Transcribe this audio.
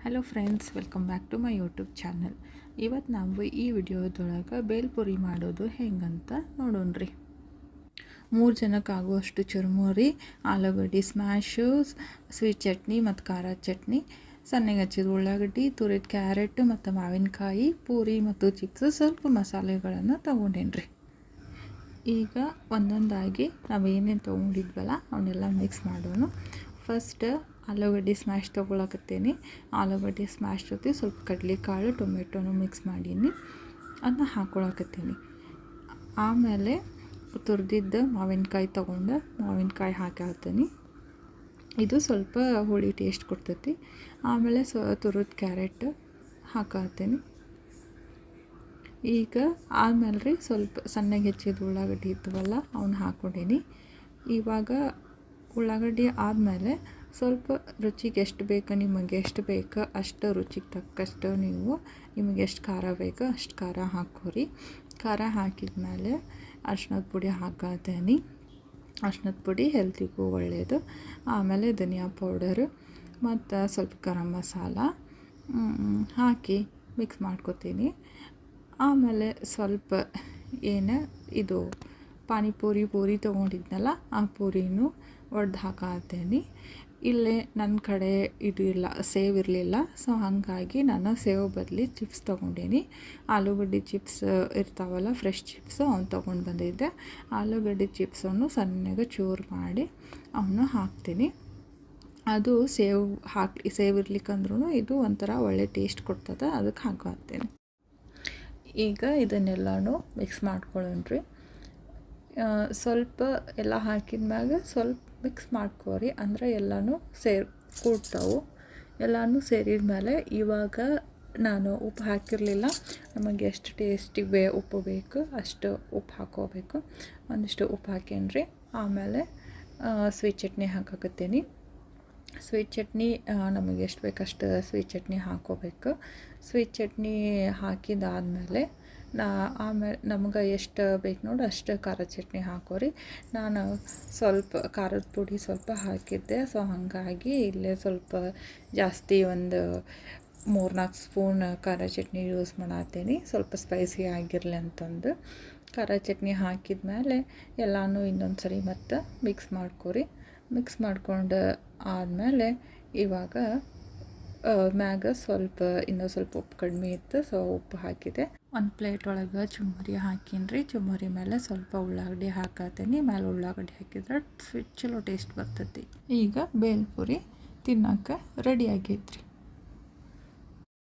Hello friends, welcome back to my YouTube channel. ಇವತ್ತು ನಾವು ಈ ವಿಡಿಯೋದೊಳಗೆ ಬೇಲ್ಪುರಿ ಮಾಡೋದು ಹೆಂಗಂತ ನೋಡೋಣ್ರಿ. 3 ಜನಕ್ಕಾಗುವಷ್ಟು ಚುರುಮುರಿ, ಆಲೂಗಡ್ಡೆ ಸ್ಮ್ಯಾಶು, ಸ್ವೀಟ್ ಚಟ್ನಿ ಮತ್ತು ಖಾರ ಚಟ್ನಿ, ಸಣ್ಣಗೆ ಹಚ್ಚಿದ ಉಳ್ಳಾಗಡ್ಡಿ, ತುರಿದ ಕ್ಯಾರೆಟ್ ಮತ್ತು ಮಾವಿನಕಾಯಿ, ಪೂರಿ ಮತ್ತು ಚಿಪ್ಸ್, ಸ್ವಲ್ಪ ಮಸಾಲೆಗಳನ್ನು ತೊಗೊಂಡೇನ್ರಿ. ಈಗ ಒಂದೊಂದಾಗಿ ನಾವು ಏನೇನು ತೊಗೊಂಡಿದ್ವಲ್ಲ ಅವನ್ನೆಲ್ಲ ಮಿಕ್ಸ್ ಮಾಡೋಣ. ಫಸ್ಟ್ ಆಲೂಗಡ್ಡೆ ಸ್ಮ್ಯಾಶ್ ತೊಗೊಳಕತ್ತೀನಿ. ಆಲೂಗಡ್ಡೆ ಸ್ಮ್ಯಾಶ್ ಜೊತೆ ಸ್ವಲ್ಪ ಕಡಲೆಕಾಳು, ಟೊಮೆಟೊನು ಮಿಕ್ಸ್ ಮಾಡೀನಿ, ಅದನ್ನ ಹಾಕ್ಕೊಳಕತ್ತೀನಿ. ಆಮೇಲೆ ತುರಿದಿದ್ದ ಮಾವಿನಕಾಯಿ ತೊಗೊಂಡು ಮಾವಿನಕಾಯಿ ಹಾಕಾತೀನಿ. ಇದು ಸ್ವಲ್ಪ ಹುಳಿ ಟೇಸ್ಟ್ ಕೊಡ್ತೈತಿ. ಆಮೇಲೆ ತುರಿದ ಕ್ಯಾರೆಟ್ ಹಾಕಾತೀನಿ. ಈಗ ಆಮೇಲೆ ರೀ ಸ್ವಲ್ಪ ಸಣ್ಣಗೆ ಹೆಚ್ಚಿದ ಉಳ್ಳಾಗಡ್ಡಿ ಇದ್ದವಲ್ಲ ಅವನ್ನ ಹಾಕ್ಕೊಂಡೀನಿ. ಇವಾಗ ಉಳ್ಳಾಗಡ್ಡಿ ಆದಮೇಲೆ ಸ್ವಲ್ಪ ರುಚಿಗೆ ಎಷ್ಟು ಬೇಕು, ನಿಮಗೆ ಎಷ್ಟು ಬೇಕು ಅಷ್ಟು ರುಚಿಗೆ ತಕ್ಕಷ್ಟು ನಿಮಗೆ ಎಷ್ಟು ಖಾರ ಬೇಕು ಅಷ್ಟು ಖಾರ ಹಾಕೋರಿ. ಖಾರ ಹಾಕಿದ ಮೇಲೆ ಅರ್ಶಿಣದ ಪುಡಿ ಹಾಕತ್ತೀನಿ. ಅರ್ಶಿಣದ ಪುಡಿ ಹೆಲ್ತಿಗೂ ಒಳ್ಳೆಯದು. ಆಮೇಲೆ ಧನಿಯಾ ಪೌಡರು ಮತ್ತು ಸ್ವಲ್ಪ ಗರಂ ಮಸಾಲ ಹಾಕಿ ಮಿಕ್ಸ್ ಮಾಡ್ಕೊತೀನಿ. ಆಮೇಲೆ ಸ್ವಲ್ಪ ಇದು ಪೂರಿ ತೊಗೊಂಡಿದ್ನಲ್ಲ ಆ ಪೂರಿನೂ ಒಡೆದು ಹಾಕತ್ತೀನಿ. ಇಲ್ಲೇ ನನ್ನ ಕಡೆ ಇದು ಇಲ್ಲ, ಸೇವ್ ಇರಲಿಲ್ಲ. ಸೊ ಹಾಗಾಗಿ ನಾನು ಸೇವ್ ಬದಲಿ ಚಿಪ್ಸ್ ತೊಗೊಂಡೀನಿ. ಆಲೂಗಡ್ಡೆ ಚಿಪ್ಸ್ ಇರ್ತಾವಲ್ಲ, ಫ್ರೆಶ್ ಚಿಪ್ಸು ಅವ್ನು ತೊಗೊಂಡು ಬಂದಿದ್ದೆ. ಆಲೂಗಡ್ಡೆ ಚಿಪ್ಸನ್ನು ಸಣ್ಣಗೆ ಚೂರು ಮಾಡಿ ಅವನು ಹಾಕ್ತೀನಿ. ಅದು ಸೇವ್ ಇರ್ಲಿಕ್ಕಂದ್ರೂ ಇದು ಒಂಥರ ಒಳ್ಳೆ ಟೇಸ್ಟ್ ಕೊಡ್ತದೆ, ಅದಕ್ಕೆ ಹಾಕ್ತೀನಿ. ಈಗ ಇದನ್ನೆಲ್ಲನೂ ಮಿಕ್ಸ್ ಮಾಡ್ಕೊಳ್ಳೋಣ್ರಿ. ಸ್ವಲ್ಪ ಎಲ್ಲ ಹಾಕಿದ ಮ್ಯಾಗ ಸ್ವಲ್ಪ ಮಿಕ್ಸ್ ಮಾಡ್ಕೊರಿ, ಅಂದರೆ ಎಲ್ಲನೂ ಕೂಡ್ತಾವೆ. ಎಲ್ಲನೂ ಸೇರಿದ ಮೇಲೆ ಇವಾಗ ನಾನು ಉಪ್ಪು ಹಾಕಿರಲಿಲ್ಲ. ನಮಗೆ ಎಷ್ಟು ಟೇಸ್ಟಿಗೆ ಉಪ್ಪು ಬೇಕು ಅಷ್ಟು ಉಪ್ಪು ಹಾಕ್ಕೋಬೇಕು. ಒಂದಿಷ್ಟು ಉಪ್ಪು ಹಾಕೇನ್ರಿ. ಆಮೇಲೆ ಸ್ವೀಟ್ ಚಟ್ನಿ ಹಾಕಕತ್ತೀನಿ. ಸ್ವೀಟ್ ಚಟ್ನಿ ನಮಗೆ ಎಷ್ಟು ಬೇಕಷ್ಟು ಸ್ವೀಟ್ ಚಟ್ನಿ ಹಾಕ್ಕೋಬೇಕು. ಸ್ವೀಟ್ ಚಟ್ನಿ ಹಾಕಿದಾದ್ಮೇಲೆ ಆಮೇಲೆ ನಮ್ಗೆ ಎಷ್ಟು ಬೇಕು ನೋಡಿ ಅಷ್ಟು ಖಾರದ ಚಟ್ನಿ ಹಾಕೋರಿ. ನಾನು ಸ್ವಲ್ಪ ಖಾರದ ಪುಡಿ ಸ್ವಲ್ಪ ಹಾಕಿದ್ದೆ, ಸೊ ಹಾಗಾಗಿ ಇಲ್ಲೇ ಸ್ವಲ್ಪ ಜಾಸ್ತಿ ಒಂದು 3-4 ಸ್ಪೂನ್ ಖಾರ ಚಟ್ನಿ ಯೂಸ್ ಮಾಡತ್ತೀನಿ, ಸ್ವಲ್ಪ ಸ್ಪೈಸಿ ಆಗಿರಲಿ ಅಂತಂದು. ಖಾರ ಚಟ್ನಿ ಹಾಕಿದ ಮೇಲೆ ಎಲ್ಲನೂ ಇನ್ನೊಂದು ಸರಿ ಮತ್ತು ಮಿಕ್ಸ್ ಮಾಡ್ಕೊರಿ. ಮಿಕ್ಸ್ ಮಾಡ್ಕೊಂಡು ಆದಮೇಲೆ ಇವಾಗ ಮ್ಯಾಗ ಇನ್ನೂ ಸ್ವಲ್ಪ ಉಪ್ಪು ಕಡಿಮೆ ಇತ್ತು, ಸೊ ಉಪ್ಪು ಹಾಕಿದೆ. ಒಂದು ಪ್ಲೇಟ್ ಒಳಗೆ ಚುಮ್ಮರಿ ಹಾಕೀನಿ. ಚುಮ್ಮರಿ ಮೇಲೆ ಸ್ವಲ್ಪ ಉಳ್ಳಾಗಡ್ಡಿ ಹಾಕತ್ತೀನಿ. ಮೇಲೆ ಉಳ್ಳಾಗಡ್ಡಿ ಹಾಕಿದ್ರೆ ಚಲೋ ಟೇಸ್ಟ್ ಬರ್ತೈತಿ. ಈಗ ಬೇಲ್ಪುರಿ ತಿನ್ನೋಕೆ ರೆಡಿ ಆಗೈತ್ರಿ.